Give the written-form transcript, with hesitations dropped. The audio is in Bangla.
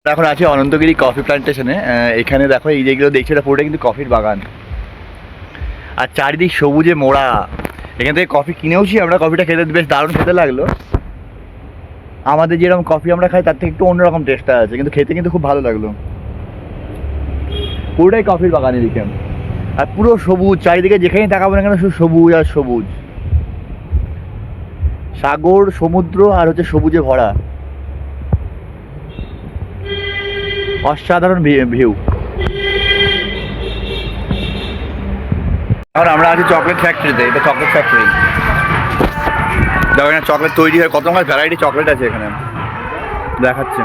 এখন আছি অনন্তগিরি কফি প্ল্যান্টেশনে। এখানে দেখো এই যেগুলো দেখছো এটা পুরোটা কিন্তু কফির বাগান, আর চারিদিক সবুজে মোড়া। এখান থেকে কফি কিনেওছি আমরা, কফিটা খেতে বেশ দারুণ খেতে লাগলো। আমাদের যেরকম কফি আমরা খাই তার থেকে একটু অন্যরকম টেস্টটা আছে, কিন্তু খেতে কিন্তু খুব ভালো লাগলো। পুরোটাই কফির বাগান এদিকে, আর পুরো সবুজ চারিদিকে, যেখানেই তাকাবো না কেন শুধু সবুজ আর সবুজ, সাগর সমুদ্র আর হচ্ছে সবুজে ভরা, অসাধারণ ভিউ। এখন আমরা আছি চকলেট ফ্যাক্টরিতে। এটা চকলেট ফ্যাক্টরি, দেখো এখানে চকলেট তৈরি হয়, কত রকমের ভ্যারাইটি চকলেট আছে এখানে দেখাচ্ছে।